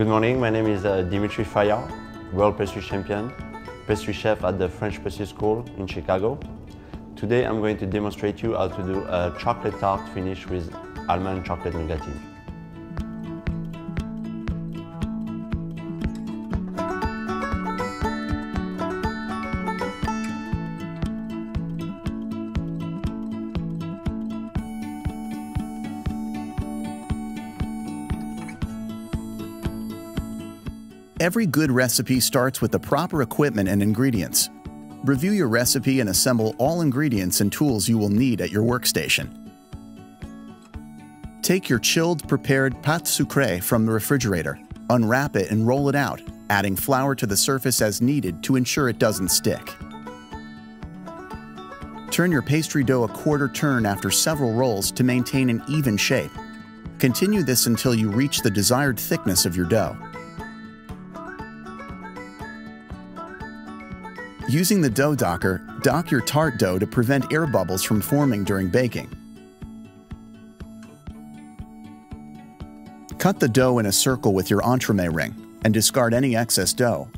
Good morning, my name is Dimitri Fayard, World Pastry Champion, pastry chef at the French Pastry School in Chicago. Today I'm going to demonstrate you how to do a chocolate tart finish with almond chocolate nougatine. Every good recipe starts with the proper equipment and ingredients. Review your recipe and assemble all ingredients and tools you will need at your workstation. Take your chilled, prepared pâte sucrée from the refrigerator, unwrap it and roll it out, adding flour to the surface as needed to ensure it doesn't stick. Turn your pastry dough a quarter turn after several rolls to maintain an even shape. Continue this until you reach the desired thickness of your dough. Using the dough docker, dock your tart dough to prevent air bubbles from forming during baking. Cut the dough in a circle with your entremet ring and discard any excess dough.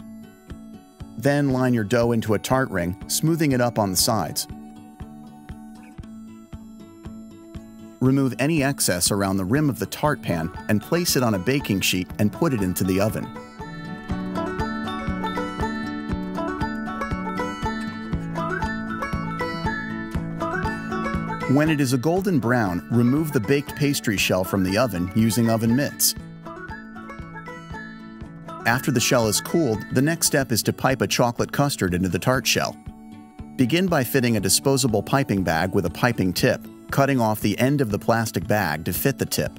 Then line your dough into a tart ring, smoothing it up on the sides. Remove any excess around the rim of the tart pan and place it on a baking sheet and put it into the oven. When it is a golden brown, remove the baked pastry shell from the oven using oven mitts. After the shell is cooled, the next step is to pipe a chocolate custard into the tart shell. Begin by fitting a disposable piping bag with a piping tip, cutting off the end of the plastic bag to fit the tip.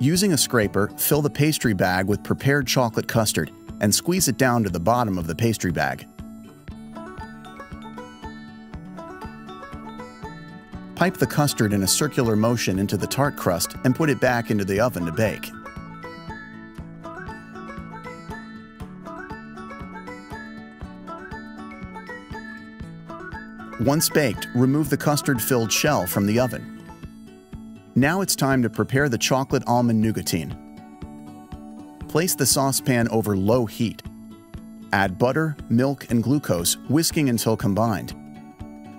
Using a scraper, fill the pastry bag with prepared chocolate custard and squeeze it down to the bottom of the pastry bag. Pipe the custard in a circular motion into the tart crust and put it back into the oven to bake. Once baked, remove the custard-filled shell from the oven. Now it's time to prepare the chocolate almond nougatine. Place the saucepan over low heat. Add butter, milk, and glucose, whisking until combined.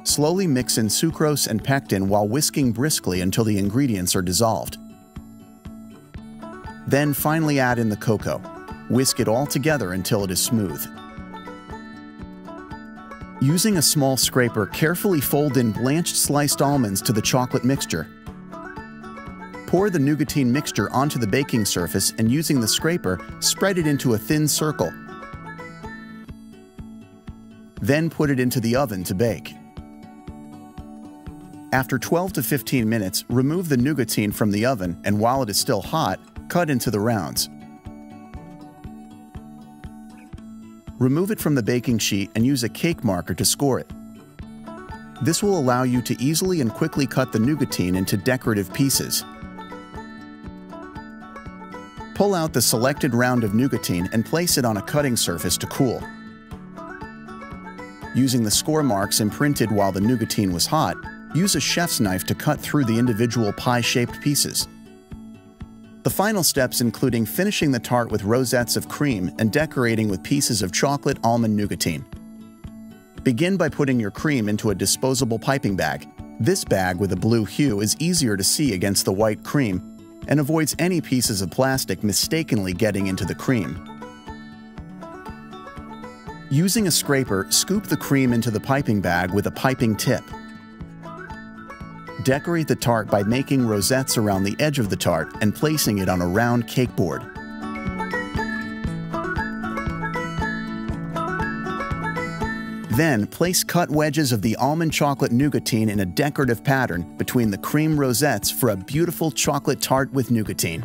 Slowly mix in sucrose and pectin while whisking briskly until the ingredients are dissolved. Then finally add in the cocoa. Whisk it all together until it is smooth. Using a small scraper, carefully fold in blanched sliced almonds to the chocolate mixture. Pour the nougatine mixture onto the baking surface and using the scraper, spread it into a thin circle. Then put it into the oven to bake. After 12 to 15 minutes, remove the nougatine from the oven and while it is still hot, cut into the rounds. Remove it from the baking sheet and use a cake marker to score it. This will allow you to easily and quickly cut the nougatine into decorative pieces. Pull out the selected round of nougatine and place it on a cutting surface to cool. Using the score marks imprinted while the nougatine was hot, use a chef's knife to cut through the individual pie-shaped pieces. The final steps including finishing the tart with rosettes of cream and decorating with pieces of chocolate almond nougatine. Begin by putting your cream into a disposable piping bag. This bag with a blue hue is easier to see against the white cream and avoids any pieces of plastic mistakenly getting into the cream. Using a scraper, scoop the cream into the piping bag with a piping tip. Decorate the tart by making rosettes around the edge of the tart and placing it on a round cake board. Then, place cut wedges of the almond chocolate nougatine in a decorative pattern between the cream rosettes for a beautiful chocolate tart with nougatine.